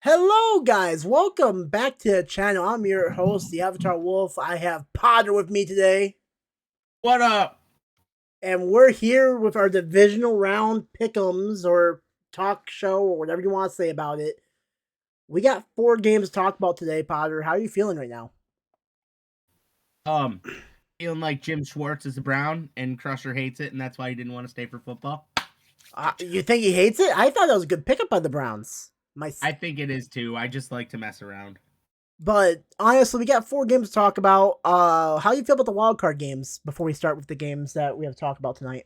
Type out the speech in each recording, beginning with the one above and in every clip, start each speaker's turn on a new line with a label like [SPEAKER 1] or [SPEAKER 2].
[SPEAKER 1] Hello, guys. Welcome back to the channel. I'm your host, the Avatar Wolf. I have Potter with me today,
[SPEAKER 2] What up?
[SPEAKER 1] and we're here with our divisional round pick'ems or talk show or whatever you want to say about it. We got 4 games to talk about today, Potter. How are you feeling right now?
[SPEAKER 2] Um, Feeling like Jim Schwartz is a Brown and Crusher hates it, and that's why he didn't want to stay for football.
[SPEAKER 1] You think he hates it? I thought that was a good pickup by the Browns.
[SPEAKER 2] I think it is too. I just like to mess around.
[SPEAKER 1] But honestly, we got 4 games to talk about. How do you feel about the wild card games before we start with the games that we have to talk about tonight?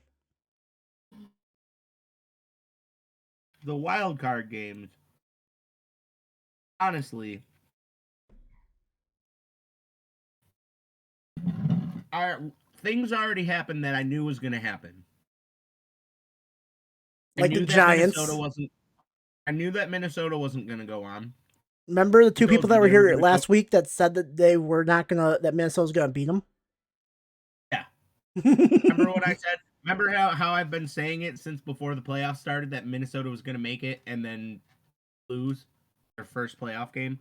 [SPEAKER 2] The wild card games, honestly, are things already happened that I knew was going to happen. I
[SPEAKER 1] Like the
[SPEAKER 2] knew that Minnesota
[SPEAKER 1] Giants.
[SPEAKER 2] wasn't. I knew that Minnesota wasn't going to go on.
[SPEAKER 1] Remember the
[SPEAKER 2] I
[SPEAKER 1] two people
[SPEAKER 2] told you
[SPEAKER 1] that were
[SPEAKER 2] they were
[SPEAKER 1] here
[SPEAKER 2] going to go.
[SPEAKER 1] last week that said that they were not gonna that Minnesota was gonna beat them?
[SPEAKER 2] Yeah. Remember what I said? Remember how I've been saying it since before the playoffs started that Minnesota was going to make it and then lose their first playoff game?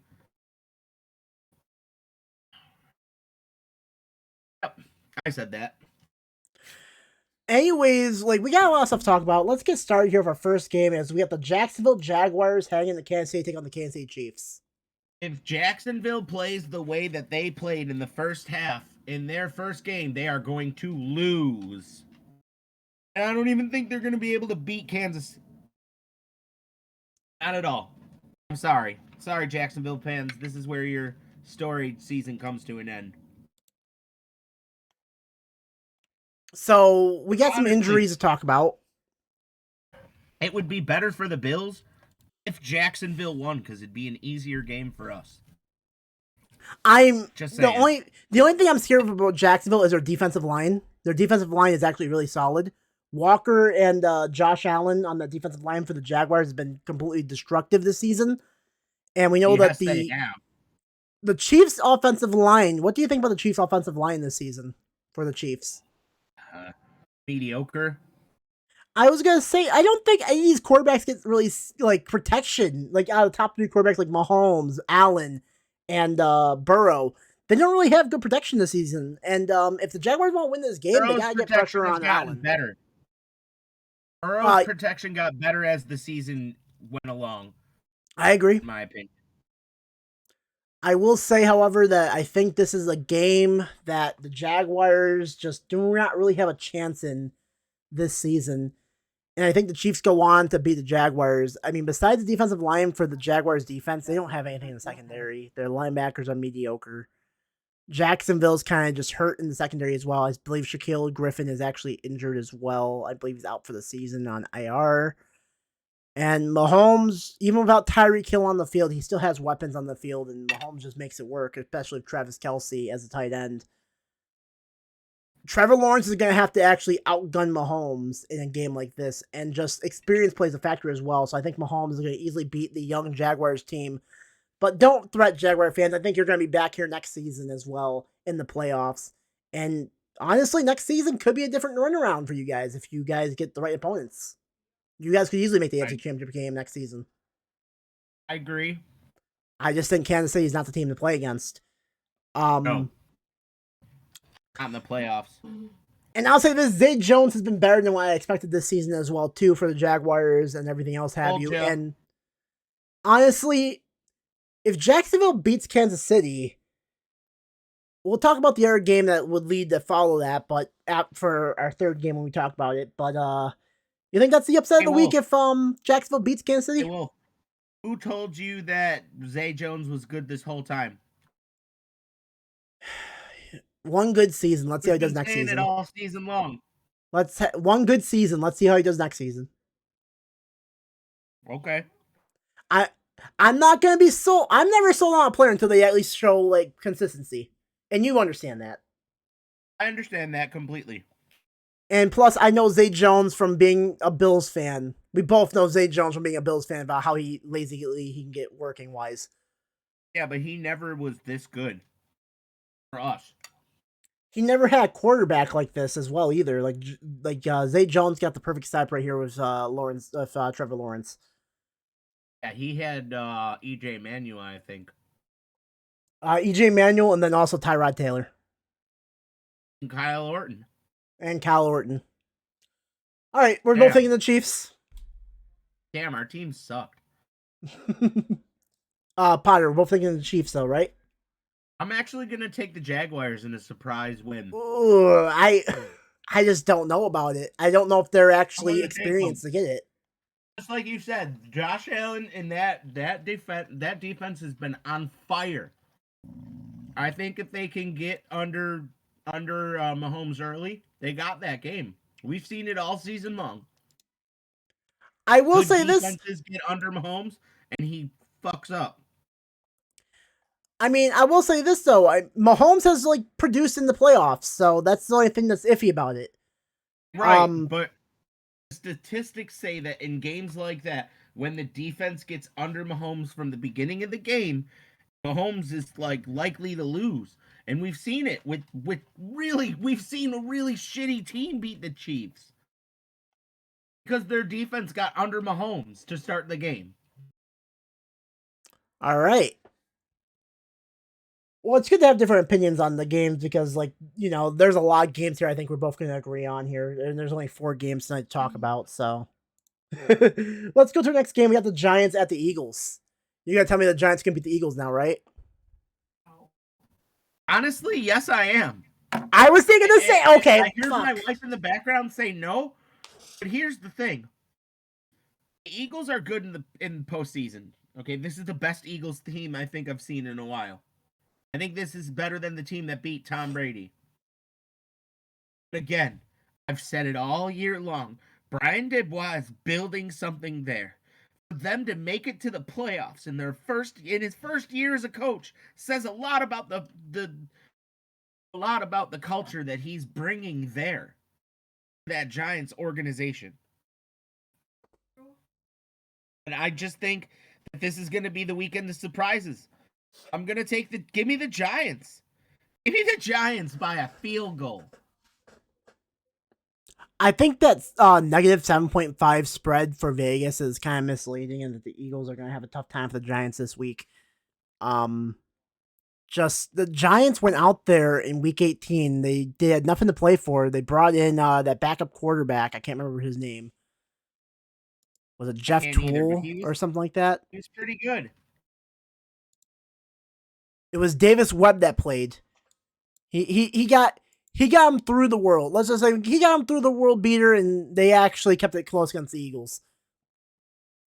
[SPEAKER 2] Yep, I said that.
[SPEAKER 1] Anyways, like we got a lot of stuff to talk about. Let's get started here with our first game as we got the Jacksonville Jaguars hanging the Kansas City take on the Kansas City Chiefs.
[SPEAKER 2] If Jacksonville plays the way that they played in the first half in their first game, they are going to lose. And I don't even think they're going to be able to beat Kansas. Not at all. I'm sorry. Sorry, Jacksonville fans. This is where your storied season comes to an end.
[SPEAKER 1] So we got some
[SPEAKER 2] Honestly,
[SPEAKER 1] injuries to talk about.
[SPEAKER 2] it would be better for the Bills if Jacksonville won because it'd be an easier game for us.
[SPEAKER 1] I'm
[SPEAKER 2] Just
[SPEAKER 1] the
[SPEAKER 2] saying.
[SPEAKER 1] only thing I'm scared of about Jacksonville is their defensive line. Their defensive line is actually really solid. Walker and Josh Allen on the defensive line for the Jaguars has been completely destructive this season, and we know that
[SPEAKER 2] Yes, they
[SPEAKER 1] the
[SPEAKER 2] have.
[SPEAKER 1] the Chiefs' offensive line. What do you think about the Chiefs' offensive line this season for the Chiefs?
[SPEAKER 2] Uh, Mediocre.
[SPEAKER 1] I was gonna say I don't think any of these quarterbacks get really like protection. Like out of the top 3 quarterbacks, like Mahomes, Allen, and Burrow, they don't really have good protection this season. And if the Jaguars won't win this game, they
[SPEAKER 2] Burrow's
[SPEAKER 1] gotta get
[SPEAKER 2] protection
[SPEAKER 1] pressure
[SPEAKER 2] has
[SPEAKER 1] on
[SPEAKER 2] gotten
[SPEAKER 1] Allen.
[SPEAKER 2] better. Burrow's
[SPEAKER 1] Uh,
[SPEAKER 2] protection got better as the season went along,
[SPEAKER 1] I agree.
[SPEAKER 2] in my opinion.
[SPEAKER 1] I will say, however, that I think this is a game that the Jaguars just do not really have a chance in this season. And I think the Chiefs go on to beat the Jaguars. I mean, besides the defensive line for the Jaguars defense, they don't have anything in the secondary. Their linebackers are mediocre. Jacksonville's kind of just hurt in the secondary as well. I believe Shaquille Griffin is actually injured as well. I believe he's out for the season on IR. And Mahomes, even without Tyreek Hill on the field, he still has weapons on the field, and Mahomes just makes it work, especially with Travis Kelce as a tight end. Trevor Lawrence is going to have to actually outgun Mahomes in a game like this, and just experience plays a factor as well. So I think Mahomes is going to easily beat the young Jaguars team. But don't threat Jaguar fans. I think you're going to be back here next season as well in the playoffs. And honestly, next season could be a different runaround for you guys if you guys get the right opponents. You guys could easily make the AFC
[SPEAKER 2] I,
[SPEAKER 1] Championship game next season.
[SPEAKER 2] I agree.
[SPEAKER 1] I just think Kansas City is not the team to play against.
[SPEAKER 2] No,
[SPEAKER 1] Um,
[SPEAKER 2] not in the playoffs.
[SPEAKER 1] and I'll say this: Zay Jones has been better than what I expected this season as well, too, for the Jaguars and everything else have
[SPEAKER 2] Told
[SPEAKER 1] you.
[SPEAKER 2] you.
[SPEAKER 1] And honestly, if Jacksonville beats Kansas City, we'll talk about the other game that would lead to follow that, but for our third game when we talk about it. But you think that's the upset of
[SPEAKER 2] Hey,
[SPEAKER 1] the week
[SPEAKER 2] Wolf.
[SPEAKER 1] if Jacksonville beats Kansas
[SPEAKER 2] Hey,
[SPEAKER 1] City?
[SPEAKER 2] Wolf. Who told you that Zay Jones was good this whole time?
[SPEAKER 1] One good season. Let's see how
[SPEAKER 2] Who's
[SPEAKER 1] he does
[SPEAKER 2] been
[SPEAKER 1] next
[SPEAKER 2] saying it
[SPEAKER 1] season.
[SPEAKER 2] all season long?
[SPEAKER 1] One good season. Let's see how he does next season.
[SPEAKER 2] Okay.
[SPEAKER 1] I I'm not gonna be sold. I'm never sold on a player until they at least show like consistency, and you understand that.
[SPEAKER 2] I understand that completely.
[SPEAKER 1] And plus, I know Zay Jones from being a Bills fan. We both know Zay Jones from being a Bills fan about how lazily he can get working wise.
[SPEAKER 2] Yeah, but he never was this good for us.
[SPEAKER 1] He never had a quarterback like this as well either. Zay Jones got the perfect step right here with Trevor Lawrence.
[SPEAKER 2] Yeah, he had EJ Manuel, I think.
[SPEAKER 1] EJ Manuel, and then also Tyrod Taylor.
[SPEAKER 2] And Kyle Orton.
[SPEAKER 1] And Kyle Orton. All right, we're both
[SPEAKER 2] Damn.
[SPEAKER 1] taking the Chiefs.
[SPEAKER 2] Damn, our team sucked.
[SPEAKER 1] Potter, we're both thinking the Chiefs, though, right?
[SPEAKER 2] I'm actually gonna take the Jaguars in a surprise win.
[SPEAKER 1] Ooh, I just don't know about it. I don't know if they're
[SPEAKER 2] I'm
[SPEAKER 1] actually
[SPEAKER 2] gonna take them.
[SPEAKER 1] experienced to get it.
[SPEAKER 2] Just like you said, Josh Allen and that defense has been on fire. I think if they can get under Mahomes early, they got that game. We've seen it all season long.
[SPEAKER 1] I will
[SPEAKER 2] Good
[SPEAKER 1] say this.
[SPEAKER 2] defenses get under Mahomes, and he fucks up.
[SPEAKER 1] I mean, I will say this though. Mahomes has like produced in the playoffs, so that's the only thing that's iffy about it.
[SPEAKER 2] Right, but statistics say that in games like that, when the defense gets under Mahomes from the beginning of the game, Mahomes is like likely to lose. And we've seen it with we've seen a really shitty team beat the Chiefs because their defense got under Mahomes to start the game.
[SPEAKER 1] All right. Well, it's good to have different opinions on the games because, like, you know, there's a lot of games here I think we're both going to agree on here. And there's only 4 games tonight to talk about. So let's go to the next game. We got the Giants at the Eagles. You got to tell me the Giants can beat the Eagles now, right?
[SPEAKER 2] Honestly, yes, I am.
[SPEAKER 1] I was thinking the same. Okay.
[SPEAKER 2] I hear my wife in the background say no, but here's the thing: the Eagles are good in postseason. Okay, this is the best Eagles team I think I've seen in a while. I think this is better than the team that beat Tom Brady. But again, I've said it all year long. Brian Dubois is building something there. For them to make it to the playoffs in his first year as a coach says a lot about the culture that he's bringing there. That Giants organization. And I just think that this is going to be the weekend of surprises. I'm going to give me the Giants. Give me the Giants by a field goal.
[SPEAKER 1] I think that negative 7.5 spread for Vegas is kind of misleading, and that the Eagles are going to have a tough time for the Giants this week. Just the Giants went out there in Week 18. They had nothing to play for. They brought in that backup quarterback. I can't remember his name. Was it Jeff Toole or something like that?
[SPEAKER 2] He was pretty good.
[SPEAKER 1] It was Davis Webb that played. He got him through the world. Let's just say he got him through the world beater, and they actually kept it close against the Eagles.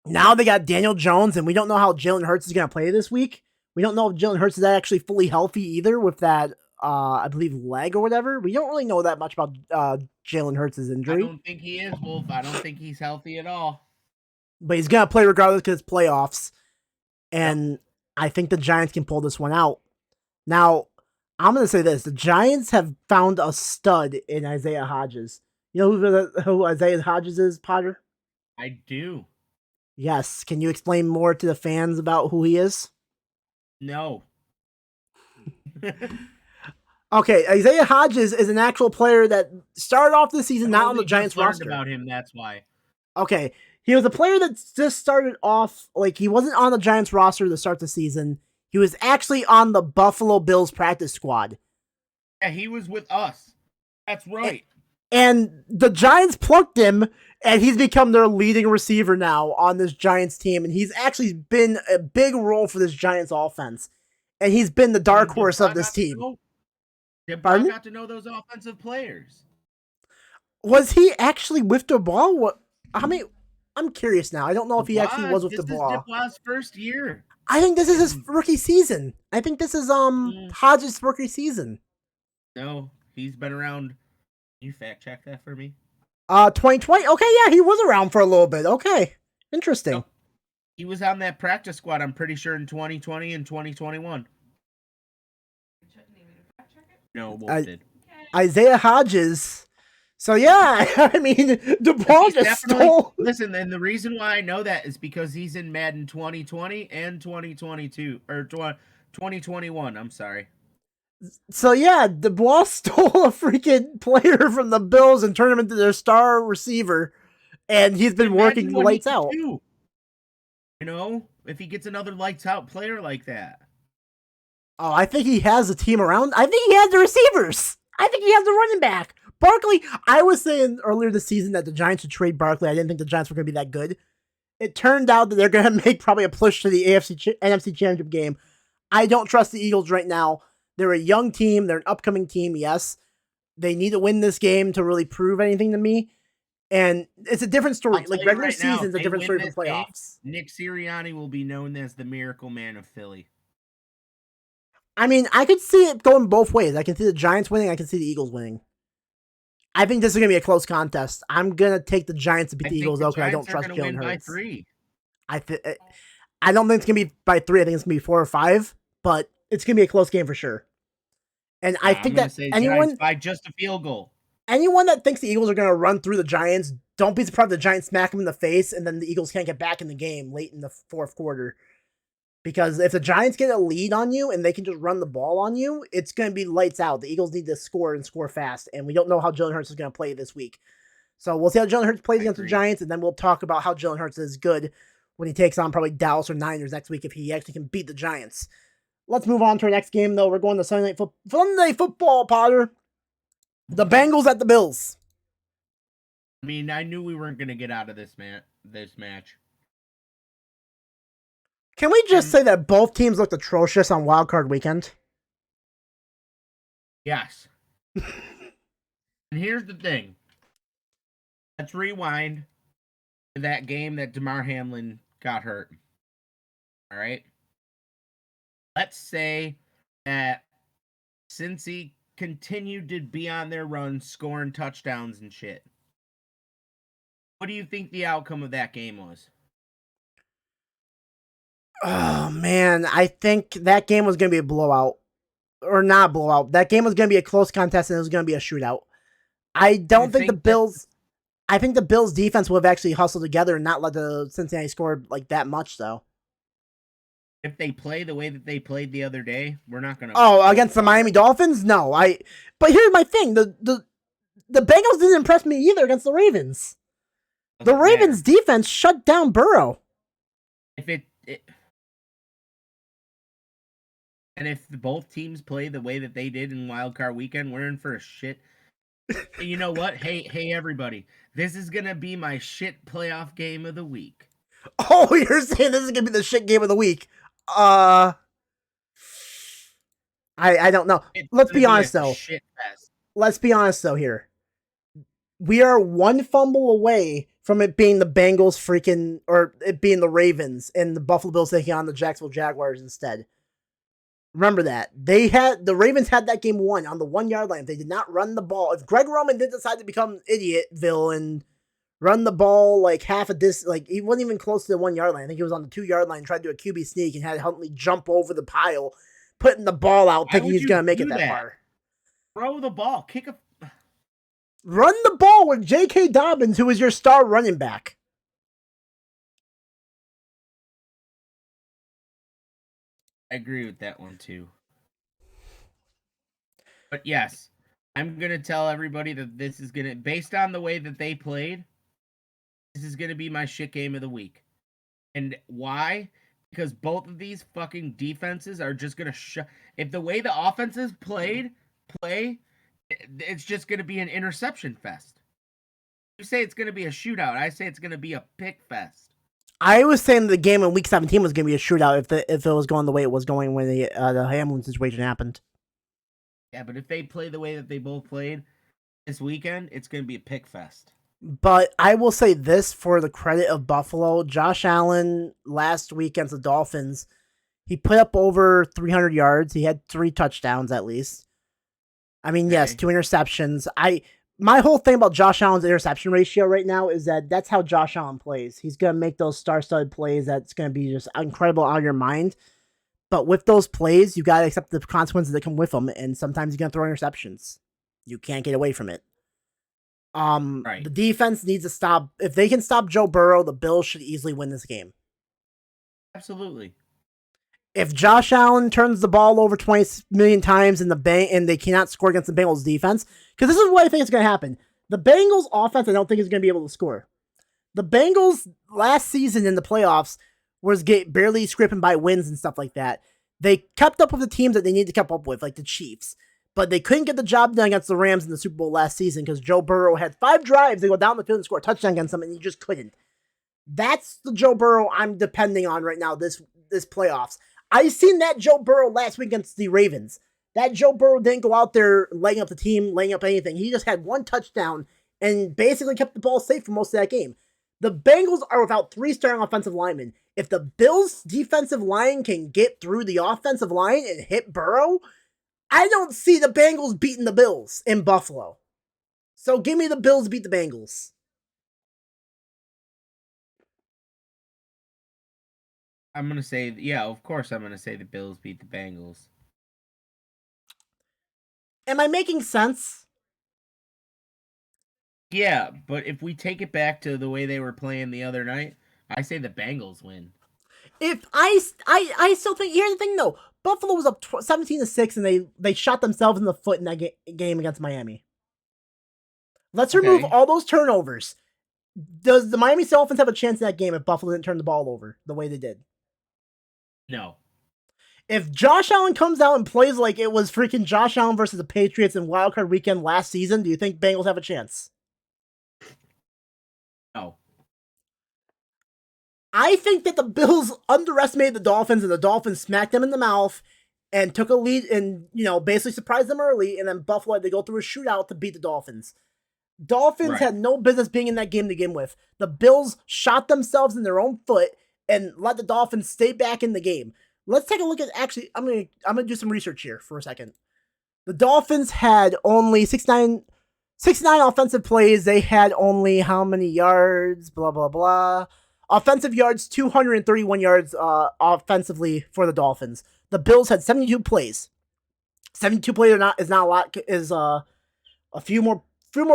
[SPEAKER 1] Now they got Daniel Jones, and we don't know how Jalen Hurts is going to play this week. We don't know if Jalen Hurts is actually fully healthy either with that, I believe, leg or whatever. We don't really know that much about Jalen Hurts' injury.
[SPEAKER 2] I don't think he is, Wolf. I don't think he's healthy at all.
[SPEAKER 1] But he's going to play regardless because it's playoffs. And I think the Giants can pull this one out. Now, I'm going to say this. The Giants have found a stud in Isaiah Hodgins. You know who Isaiah Hodgins is, Potter?
[SPEAKER 2] I do.
[SPEAKER 1] Yes. Can you explain more to the fans about who he is?
[SPEAKER 2] No.
[SPEAKER 1] Okay, Isaiah Hodgins is an actual player that started off the season not on the Giants roster.
[SPEAKER 2] About him, that's why.
[SPEAKER 1] Okay, he was a player that just started off, like, he wasn't on the Giants roster to start the season. He was actually on the Buffalo Bills practice squad.
[SPEAKER 2] Yeah, he was with us. That's right.
[SPEAKER 1] And the Giants plucked him, and he's become their leading receiver now on this Giants team. And he's actually been a big role for this Giants offense. And he's been the dark horse of this team.
[SPEAKER 2] Pardon? Got to know those offensive players.
[SPEAKER 1] Was he actually with Dubois? What? How many? I'm curious now. I don't know if he actually was with Dubois.
[SPEAKER 2] This is Dubois' first year.
[SPEAKER 1] I think this is his rookie season. I think this is Hodges' rookie season.
[SPEAKER 2] No, he's been around. Can you fact check that for me?
[SPEAKER 1] 2020. Okay, yeah, he was around for a little bit. Okay, interesting.
[SPEAKER 2] No, he was on that practice squad, I'm pretty sure, in 2020 and 2021. No, Wolf did.
[SPEAKER 1] Isaiah Hodgins. So yeah, I mean, Dubois just stole.
[SPEAKER 2] Listen, and the reason why I know that is because he's in Madden 2020 and 2022 or 2021. I'm sorry.
[SPEAKER 1] So yeah, Dubois stole a freaking player from the Bills and turned him into their star receiver, and he's been working lights out.
[SPEAKER 2] if he gets another lights out player like that.
[SPEAKER 1] Oh, I think he has a team around. I think he has the receivers. I think he has the running back. Barkley, I was saying earlier this season that the Giants would trade Barkley. I didn't think the Giants were going to be that good. It turned out that they're going to make probably a push to the NFC Championship game. I don't trust the Eagles right now. They're a young team. They're an upcoming team, yes. They need to win this game to really prove anything to me. And it's a different story. Like regular
[SPEAKER 2] right now,
[SPEAKER 1] season's a different story from playoffs.
[SPEAKER 2] Nick Sirianni will be known as the Miracle Man of Philly.
[SPEAKER 1] I mean, I could see it going both ways. I can see the Giants winning. I can see the Eagles winning. I think this is going to be a close contest. I'm going to take the Giants to beat the Eagles, though, because I don't trust Jalen Hurts.
[SPEAKER 2] By 3.
[SPEAKER 1] I don't think it's going to be by 3. I think it's going to be 4 or 5, but it's going to be a close game for sure. And I think that anyone
[SPEAKER 2] by just a field goal.
[SPEAKER 1] Anyone that thinks the Eagles are going to run through the Giants, don't be surprised if the Giants smack them in the face and then the Eagles can't get back in the game late in the fourth quarter. Because if the Giants get a lead on you and they can just run the ball on you, it's going to be lights out. The Eagles need to score and score fast, and we don't know how Jalen Hurts is going to play this week. So we'll see how Jalen Hurts plays against the Giants, and then we'll talk about how Jalen Hurts is good when he takes on probably Dallas or Niners next week if he actually can beat the Giants. Let's move on to our next game, though. We're going to Sunday Night Football, Potter. The Bengals at the Bills.
[SPEAKER 2] I mean, I knew we weren't going to get out of this match.
[SPEAKER 1] Can we just say that both teams looked atrocious on Wild Card Weekend?
[SPEAKER 2] Yes. And here's the thing. Let's rewind to that game that DeMar Hamlin got hurt. All right? Let's say that Cincy continued to be on their run, scoring touchdowns and shit. What do you think the outcome of that game was?
[SPEAKER 1] Oh, man. I think that game was going to be a blowout. Or not blowout. That game was going to be a close contest and it was going to be a shootout. I don't think the Bills... I think the Bills' defense would have actually hustled together and not let the Cincinnati score like that much, though.
[SPEAKER 2] If they play the way that they played the other day, we're not going to...
[SPEAKER 1] Oh, against the Miami Dolphins? No. But here's my thing. The Bengals didn't impress me either against the Ravens. The Ravens' defense shut down Burrow.
[SPEAKER 2] And if both teams play the way that they did in Wild Card Weekend, we're in for a shit. You know what? Hey, everybody. This is going to be my shit playoff game of the week.
[SPEAKER 1] Oh, you're saying this is going to be the shit game of the week. I don't know. Let's be honest, though. Let's be honest, though, here. We are one fumble away from it being the Bengals or it being the Ravens and the Buffalo Bills taking on the Jacksonville Jaguars instead. Remember that. The Ravens had that game won on the 1 yard line. If they did not run the ball, if Greg Roman did decide to become Idiotville and run the ball like half of this, like he wasn't even close to the 1 yard line. I think he was on the 2 yard line, tried to do a QB sneak and had Huntley jump over the pile, putting the ball out, thinking he's going to make it that far.
[SPEAKER 2] Throw the ball.
[SPEAKER 1] Run the ball with J.K. Dobbins, who is your star running back.
[SPEAKER 2] I agree with that one, too. But yes, I'm going to tell everybody that this is going to, based on the way that they played, this is going to be my shit game of the week. And why? Because both of these fucking defenses are just going to if the way the offenses play, it's just going to be an interception fest. You say it's going to be a shootout. I say it's going to be a pick fest.
[SPEAKER 1] I was saying the game in Week 17 was going to be a shootout if it was going the way it was going when the Hamlin situation happened.
[SPEAKER 2] Yeah, but if they play the way that they both played this weekend, it's going to be a pick fest.
[SPEAKER 1] But I will say this for the credit of Buffalo. Josh Allen last week against the Dolphins, he put up over 300 yards. He had 3 touchdowns at least. I mean, yes, 2 interceptions. My whole thing about Josh Allen's interception ratio right now is that that's how Josh Allen plays. He's going to make those star-studded plays that's going to be just incredible out of your mind. But with those plays, you got to accept the consequences that come with them, and sometimes you're going to throw interceptions. You can't get away from it. Right. The defense needs to stop. If they can stop Joe Burrow, the Bills should easily win this game.
[SPEAKER 2] Absolutely.
[SPEAKER 1] If Josh Allen turns the ball over 20 million times and they cannot score against the Bengals defense, because this is what I think is going to happen. The Bengals offense, I don't think is going to be able to score. The Bengals last season in the playoffs was barely scraping by wins and stuff like that. They kept up with the teams that they need to keep up with, like the Chiefs. But they couldn't get the job done against the Rams in the Super Bowl last season because Joe Burrow had 5 drives to go down the field and score a touchdown against them, and he just couldn't. That's the Joe Burrow I'm depending on right now this playoffs. I seen that Joe Burrow last week against the Ravens. That Joe Burrow didn't go out there laying up the team, laying up anything. He just had 1 touchdown and basically kept the ball safe for most of that game. The Bengals are without 3 starting offensive linemen. If the Bills' defensive line can get through the offensive line and hit Burrow, I don't see the Bengals beating the Bills in Buffalo. So give me the Bills beat the Bengals.
[SPEAKER 2] I'm going to say, yeah, of course I'm going to say the Bills beat the Bengals.
[SPEAKER 1] Am I making sense?
[SPEAKER 2] Yeah, but if we take it back to the way they were playing the other night, I say the Bengals win.
[SPEAKER 1] If I still think, here's the thing though, Buffalo was up 17-6 and they shot themselves in the foot in that game against Miami. Let's remove all those turnovers. Does the Miami Dolphins have a chance in that game if Buffalo didn't turn the ball over the way they did?
[SPEAKER 2] No.
[SPEAKER 1] If Josh Allen comes out and plays like it was freaking Josh Allen versus the Patriots in Wildcard Weekend last season, do you think Bengals have a chance?
[SPEAKER 2] No.
[SPEAKER 1] I think that the Bills underestimated the Dolphins and the Dolphins smacked them in the mouth and took a lead and, basically surprised them early, and then Buffalo had to go through a shootout to beat the Dolphins. Dolphins had no business being in that game to begin with. The Bills shot themselves in their own foot and let the Dolphins stay back in the game. Let's take a look at, actually, I'm gonna do some research here for a second. The Dolphins had only 69 offensive plays. They had only how many yards? Blah, blah, blah. Offensive yards, 231 yards offensively for the Dolphins. The Bills had 72 plays. 72 plays is not a lot. Is a few more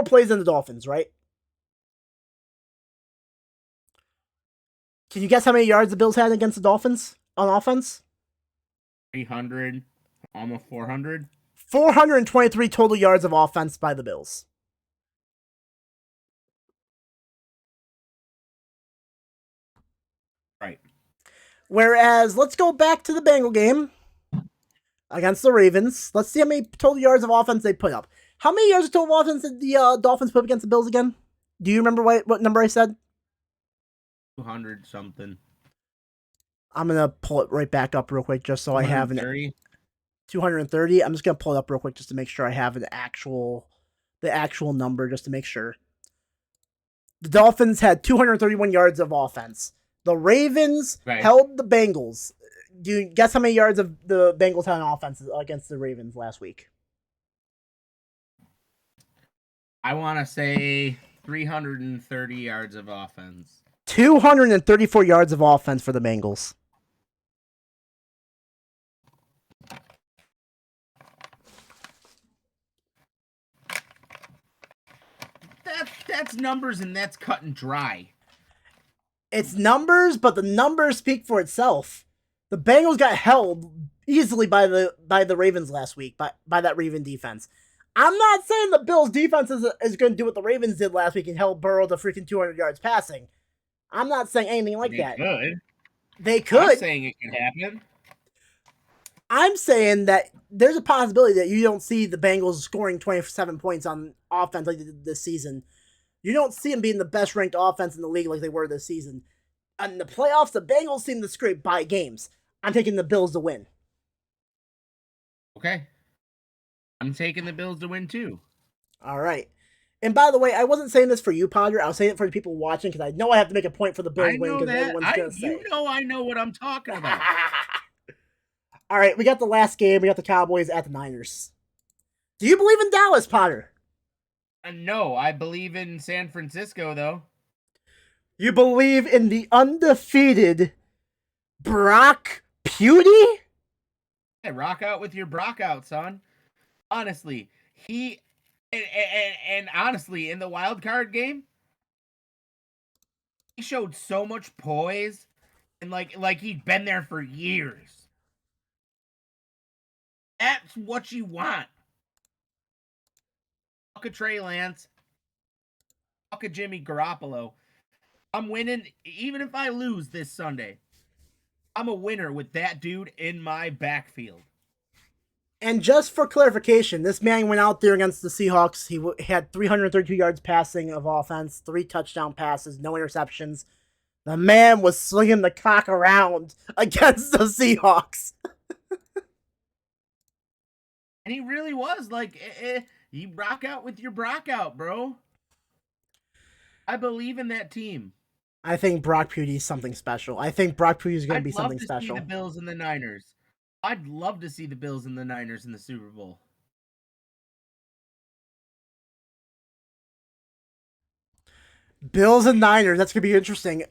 [SPEAKER 1] plays than the Dolphins, right? Can you guess how many yards the Bills had against the Dolphins on offense?
[SPEAKER 2] 300, almost 400.
[SPEAKER 1] 423 total yards of offense by the Bills.
[SPEAKER 2] Right.
[SPEAKER 1] Whereas, let's go back to the Bengal game against the Ravens. Let's see how many total yards of offense they put up. How many yards of total offense did the Dolphins put up against the Bills again? Do you remember what number I said?
[SPEAKER 2] 200 something.
[SPEAKER 1] I'm going to pull it right back up real quick just so I have an 230. I'm just going to pull it up real quick just to make sure I have the actual number just to make sure. The Dolphins had 231 yards of offense. The Ravens held the Bengals. Do you guess how many yards of the Bengals had on offense against the Ravens last week?
[SPEAKER 2] I want to say 330 yards of offense.
[SPEAKER 1] 234 yards of offense for the Bengals.
[SPEAKER 2] That's numbers and that's cut and dry.
[SPEAKER 1] It's numbers, but the numbers speak for itself. The Bengals got held easily by the Ravens last week, by that Raven defense. I'm not saying the Bills defense is going to do what the Ravens did last week and held Burrow to freaking 200 yards passing. I'm not saying anything like that. They could.
[SPEAKER 2] I'm saying it can happen.
[SPEAKER 1] I'm saying that there's a possibility that you don't see the Bengals scoring 27 points on offense like they did this season. You don't see them being the best ranked offense in the league like they were this season. In the playoffs, the Bengals seem to scrape by games. I'm taking the Bills to win.
[SPEAKER 2] Okay. I'm taking the Bills to win too.
[SPEAKER 1] All right. And by the way, I wasn't saying this for you, Padre. I was saying it for the people watching because I know I have to make a point for the Bills winning because everyone's going to say.
[SPEAKER 2] You know I know what I'm talking about.
[SPEAKER 1] All right, we got the last game. We got the Cowboys at the Niners. Do you believe in Dallas, Potter?
[SPEAKER 2] No, I believe in San Francisco, though.
[SPEAKER 1] You believe in the undefeated Brock Purdy?
[SPEAKER 2] Hey, rock out with your Brock out, son. Honestly, and honestly, in the wild card game, he showed so much poise and like he'd been there for years. That's what you want. Fuck a Trey Lance. Fuck a Jimmy Garoppolo. I'm winning even if I lose this Sunday. I'm a winner with that dude in my backfield.
[SPEAKER 1] And just for clarification, this man went out there against the Seahawks. He had 332 yards passing of offense, 3 touchdown passes, no interceptions. The man was slinging the cock around against the Seahawks.
[SPEAKER 2] And he really was like, you rock out with your Brock out, bro. I believe in that team.
[SPEAKER 1] I think Brock Purdy is something special. I think Brock Purdy is going to
[SPEAKER 2] I'd
[SPEAKER 1] be
[SPEAKER 2] love
[SPEAKER 1] something
[SPEAKER 2] to see the
[SPEAKER 1] special.
[SPEAKER 2] Bills and the Niners. I'd love to see the Bills and the Niners in the Super Bowl.
[SPEAKER 1] Bills and Niners. That's going to be interesting.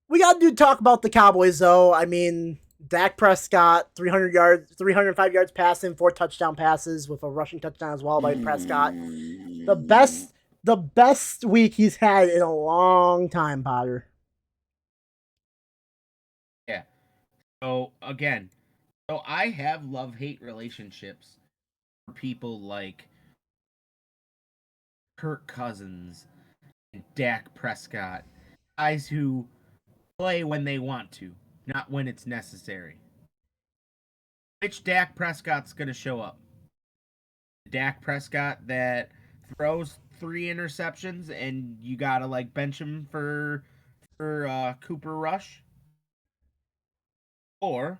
[SPEAKER 1] We got to talk about the Cowboys though. I mean, Dak Prescott, 300 yards, 305 yards passing, 4 touchdown passes with a rushing touchdown as well by Prescott. The best week he's had in a long time, Potter.
[SPEAKER 2] Yeah. So again, so I have love-hate relationships for people like Kirk Cousins and Dak Prescott, guys who play when they want to, not when it's necessary. Which Dak Prescott's going to show up? Dak Prescott that throws 3 interceptions and you got to like bench him for Cooper Rush? Or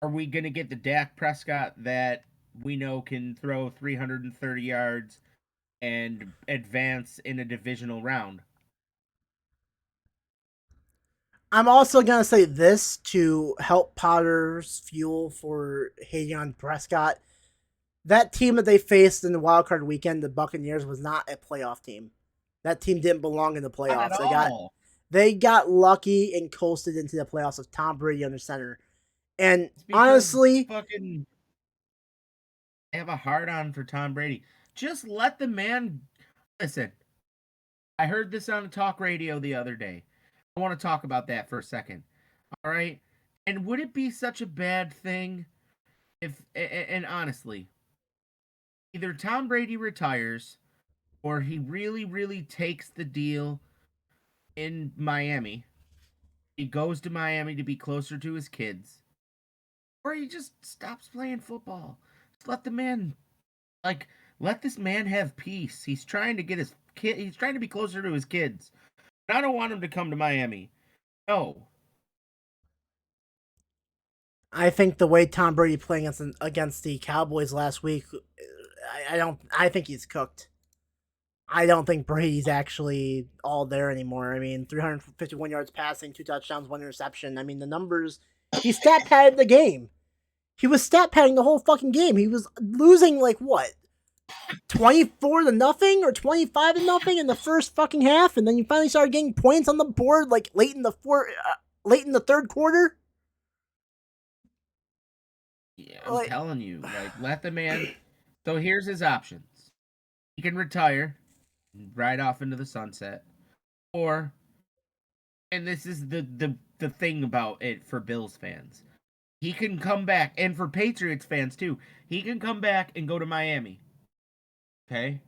[SPEAKER 2] are we going to get the Dak Prescott that we know can throw 330 yards and advance in a divisional round?
[SPEAKER 1] I'm also gonna say this to help Potter's fuel for hating on Prescott. That team that they faced in the wild card weekend, the Buccaneers, was not a playoff team. That team didn't belong in the
[SPEAKER 2] Not at
[SPEAKER 1] playoffs.
[SPEAKER 2] all.
[SPEAKER 1] They got lucky and coasted into the playoffs with Tom Brady under center. And
[SPEAKER 2] It's because
[SPEAKER 1] honestly,
[SPEAKER 2] fucking have a hard on for Tom Brady. Just let the man listen. I heard this on talk radio the other day. I want to talk about that for a second. All right? And would it be such a bad thing if and honestly, either Tom Brady retires or he really takes the deal in Miami. He goes to Miami to be closer to his kids, or he just stops playing football. Just let the man like let this man have peace. He's trying to get his kid. He's trying to be closer to his kids. I don't want him to come to Miami. No.
[SPEAKER 1] I think the way Tom Brady playing against the Cowboys last week, I don't. I think he's cooked. I don't think Brady's actually all there anymore. I mean, 351 yards passing, 2 touchdowns, 1 interception. I mean, the numbers. He stat padded the game. He was stat padding the whole fucking game. He was losing like what, 24-0 or 25-0 in the first fucking half, and then you finally started getting points on the board like late in the third quarter.
[SPEAKER 2] Yeah, I'm
[SPEAKER 1] Like,
[SPEAKER 2] telling you, like let the man. So here's his options. He can retire, ride off into the sunset, or and this is the thing about it for Bills fans. He can come back, and for Patriots fans too. He can come back and go to Miami. Okay,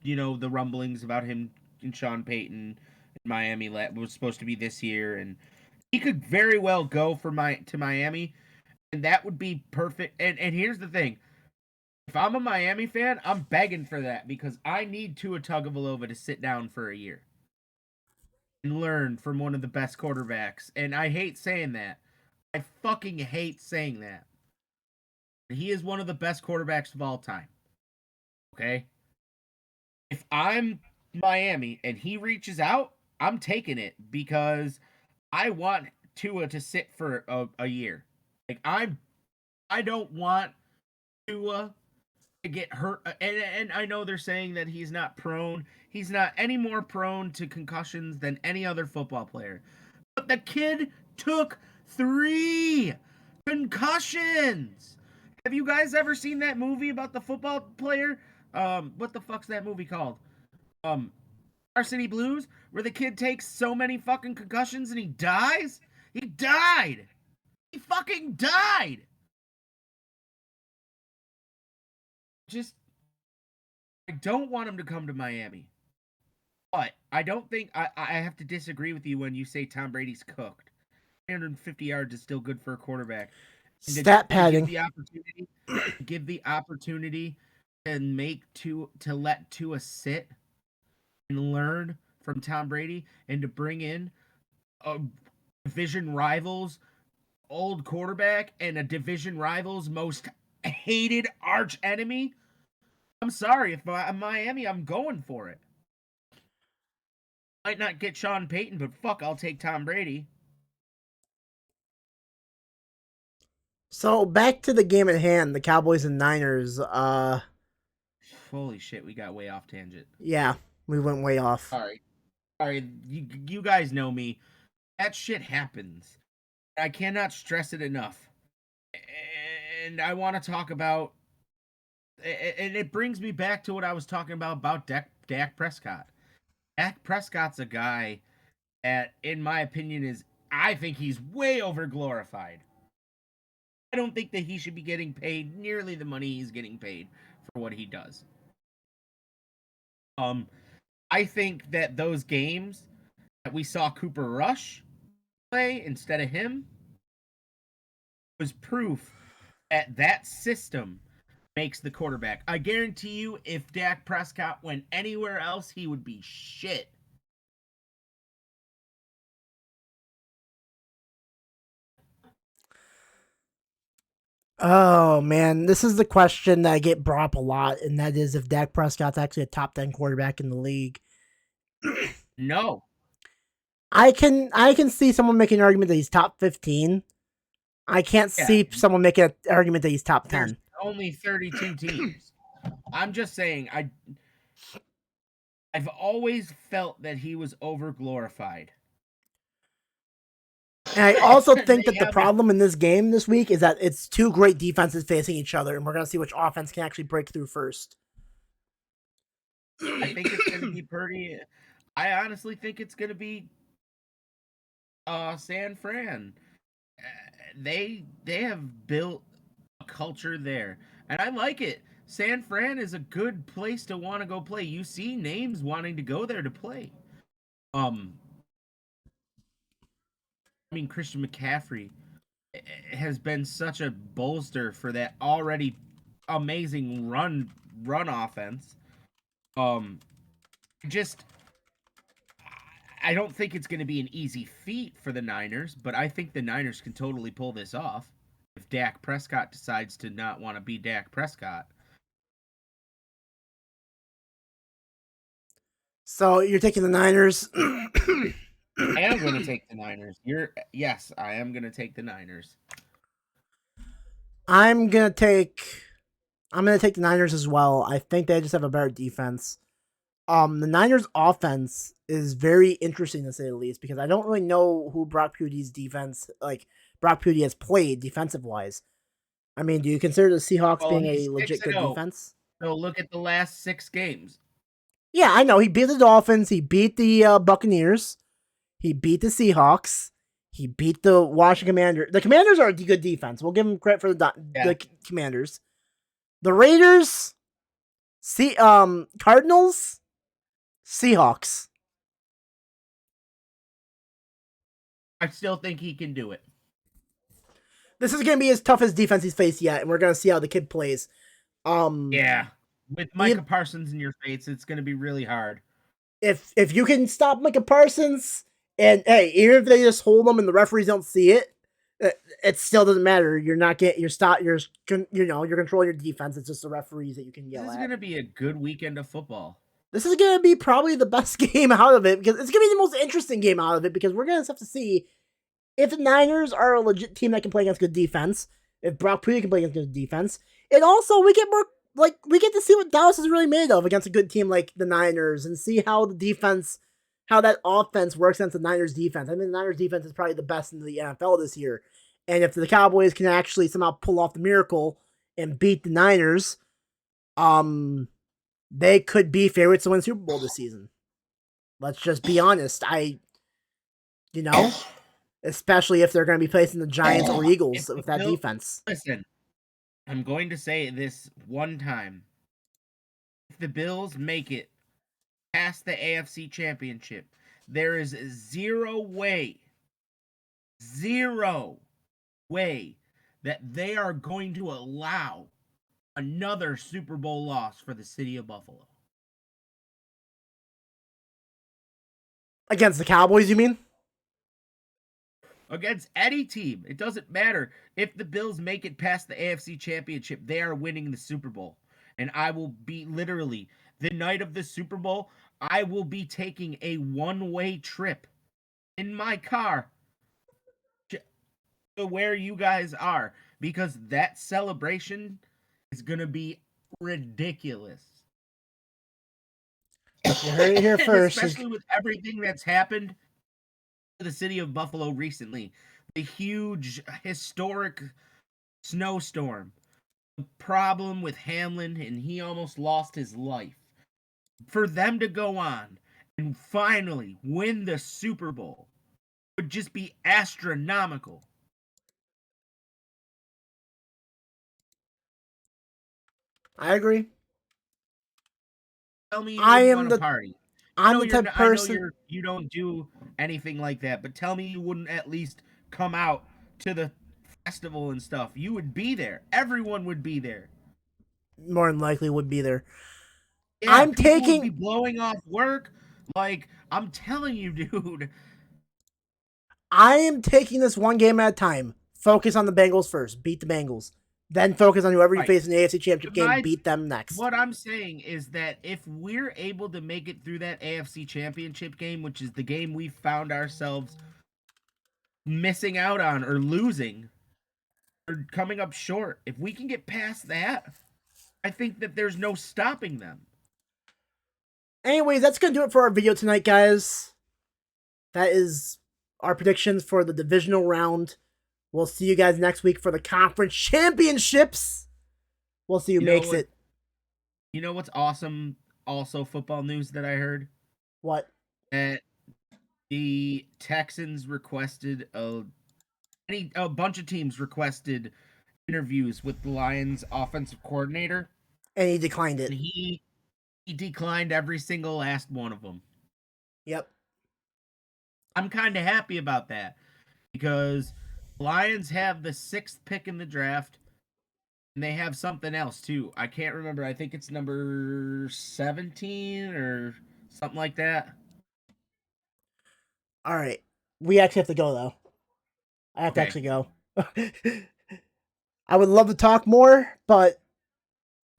[SPEAKER 2] you know the rumblings about him and Sean Payton in Miami was supposed to be this year, and he could very well go for to Miami, and that would be perfect. And here's the thing: if I'm a Miami fan, I'm begging for that because I need Tua Tagovailoa to sit down for a year and learn from one of the best quarterbacks. And I hate saying that. I fucking hate saying that. He is one of the best quarterbacks of all time. Okay? If I'm Miami and he reaches out, I'm taking it because I want Tua to sit for a year. Like I don't want Tua to get hurt. And I know they're saying that he's not prone. He's not any more prone to concussions than any other football player. But the kid took 3 concussions. Have you guys ever seen that movie about the football player? What the fuck's that movie called? Um, Varsity Blues, where the kid takes so many fucking concussions and he dies. He died. He fucking died. Just, I don't want him to come to Miami. But I don't think I have to disagree with you when you say Tom Brady's cooked. 350 yards is still good for a quarterback. And
[SPEAKER 1] Stat
[SPEAKER 2] to give
[SPEAKER 1] padding.
[SPEAKER 2] the opportunity to let Tua sit and learn from Tom Brady and to bring in a division rivals old quarterback and a division rivals most hated arch enemy. I'm sorry if I'm Miami, I'm going for it. Might not get Sean Payton, but fuck, I'll take Tom Brady.
[SPEAKER 1] So back to the game at hand, the Cowboys and Niners.
[SPEAKER 2] Holy shit, we got way off tangent.
[SPEAKER 1] Yeah, we went way off.
[SPEAKER 2] All right, you guys know me. That shit happens. I cannot stress it enough. And I want to talk about, and it brings me back to what I was talking about Dak Prescott. Dak Prescott's a guy that, in my opinion, I think he's way over glorified. I don't think that he should be getting paid nearly the money he's getting paid for what he does. Um, I think that those games that we saw Cooper Rush play instead of him was proof that that system makes the quarterback. I guarantee you, if Dak Prescott went anywhere else, he would be shit.
[SPEAKER 1] Oh man, this is the question that I get brought up a lot, and that is if Dak Prescott's actually a top 10 quarterback in the league.
[SPEAKER 2] No,
[SPEAKER 1] I can see someone making an argument that he's top 15. I can't
[SPEAKER 2] yeah,
[SPEAKER 1] see someone making an argument that he's top
[SPEAKER 2] there's
[SPEAKER 1] 10.
[SPEAKER 2] only 32 teams. I'm just saying, I've always felt that he was over glorified.
[SPEAKER 1] And I also think
[SPEAKER 2] They
[SPEAKER 1] that the
[SPEAKER 2] have a,
[SPEAKER 1] problem in this game this week is that it's two great defenses facing each other, and we're going to see which offense can actually break through first.
[SPEAKER 2] I think it's going to be pretty. I honestly think it's going to be San Fran. They have built a culture there, and I like it. San Fran is a good place to want to go play. You see names wanting to go there to play. Um, I mean Christian McCaffrey has been such a bolster for that already amazing run offense. Um, just I don't think it's going to be an easy feat for the Niners, but I think the Niners can totally pull this off if Dak Prescott decides to not want to be Dak Prescott.
[SPEAKER 1] So you're taking the Niners.
[SPEAKER 2] I am going to take the Niners. Yes, I am going to take the Niners.
[SPEAKER 1] I'm gonna take I'm gonna take the Niners as well. I think they just have a better defense. The Niners offense is very interesting to say the least because I don't really know who Brock Purdy's defense Brock Purdy has played defensive wise. I mean, do you consider the Seahawks
[SPEAKER 2] Well,
[SPEAKER 1] being
[SPEAKER 2] he's
[SPEAKER 1] a legit
[SPEAKER 2] 6 and
[SPEAKER 1] good
[SPEAKER 2] 0.
[SPEAKER 1] defense?
[SPEAKER 2] So look at the last 6 games.
[SPEAKER 1] Yeah, I know. He beat the Dolphins. He beat the Buccaneers. He beat the Seahawks. He beat the Washington Commanders. The Commanders are a good defense. We'll give him credit for
[SPEAKER 2] Yeah.
[SPEAKER 1] the Commanders. The Raiders, Cardinals, Seahawks.
[SPEAKER 2] I still think he can do it.
[SPEAKER 1] This is gonna be his toughest defense he's faced yet, and we're gonna see how the kid plays.
[SPEAKER 2] Yeah. With Micah Parsons in your face, it's going to be really hard.
[SPEAKER 1] If you can stop Micah Parsons, and hey, even if they just hold him and the referees don't see it, it still doesn't matter. You're not getting you're controlling your defense. It's just the referees that you can yell at.
[SPEAKER 2] This is going to be a good weekend of football.
[SPEAKER 1] This is gonna be probably the best game out of it because it's gonna be the most interesting game out of it because we're gonna have to see if the Niners are a legit team that can play against good defense, if Brock Purdy can play against good defense, and also we get to see what Dallas is really made of against a good team like the Niners and see how how that offense works against the Niners defense. I mean, the Niners defense is probably the best in the NFL this year, and if the Cowboys can actually somehow pull off the miracle and beat the Niners, they could be favorites to win Super Bowl this season. Let's just be honest. You know, especially if they're going to be facing the Giants or Eagles with that defense.
[SPEAKER 2] Listen, I'm going to say this one time. If the Bills make it past the AFC Championship, there is zero way zero way that they are going to allow another Super Bowl loss for the city of Buffalo.
[SPEAKER 1] Against the Cowboys, you mean?
[SPEAKER 2] Against any team, it doesn't matter. If the Bills make it past the AFC Championship, they are winning the Super Bowl. And I will be literally, the night of the Super Bowl, I will be taking a one-way trip in my car to where you guys are, because that celebration is going to be ridiculous.
[SPEAKER 1] You heard it here
[SPEAKER 2] And
[SPEAKER 1] first.
[SPEAKER 2] especially with everything that's happened to the city of Buffalo recently, the huge historic snowstorm, the problem with Hamlin, and he almost lost his life. For them to go on and finally win the Super Bowl would just be astronomical.
[SPEAKER 1] I agree.
[SPEAKER 2] Tell me you
[SPEAKER 1] I
[SPEAKER 2] wouldn't
[SPEAKER 1] am
[SPEAKER 2] want to
[SPEAKER 1] the
[SPEAKER 2] party.
[SPEAKER 1] I'm the type of
[SPEAKER 2] I know
[SPEAKER 1] person.
[SPEAKER 2] you don't do anything like that, but tell me you wouldn't at least come out to the festival and stuff. You would be there. Everyone would be there.
[SPEAKER 1] More than likely would be there.
[SPEAKER 2] Yeah,
[SPEAKER 1] I'm
[SPEAKER 2] people would
[SPEAKER 1] taking
[SPEAKER 2] be blowing off work. Like, I'm telling you, dude.
[SPEAKER 1] I am taking this one game at a time. Focus on the Bengals first. Beat the Bengals. Then focus on whoever you
[SPEAKER 2] Right.
[SPEAKER 1] face in the AFC Championship game.
[SPEAKER 2] My
[SPEAKER 1] Beat them next.
[SPEAKER 2] What I'm saying is that if we're able to make it through that AFC Championship game, which is the game we found ourselves missing out on or losing or coming up short, if we can get past that, I think that there's no stopping them.
[SPEAKER 1] Anyways, that's going to do it for our video tonight, guys. That is our predictions for the divisional round. We'll see you guys next week for the conference championships. We'll see who makes it.
[SPEAKER 2] You know what's awesome? Also, football news that I heard
[SPEAKER 1] What?
[SPEAKER 2] that the Texans requested a bunch of teams requested interviews with the Lions offensive coordinator,
[SPEAKER 1] And he declined it.
[SPEAKER 2] and he declined every single last one of them.
[SPEAKER 1] Yep.
[SPEAKER 2] I'm kind of happy about that because Lions have the 6th pick in the draft, and they have something else too. I can't remember. I think it's number 17 or something like that.
[SPEAKER 1] All right. We actually have to go, though. I have to
[SPEAKER 2] Okay.
[SPEAKER 1] actually go. I would love to talk more, but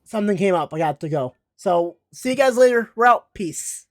[SPEAKER 1] something came up. I got to go. So, see you guys later. We're out. Peace.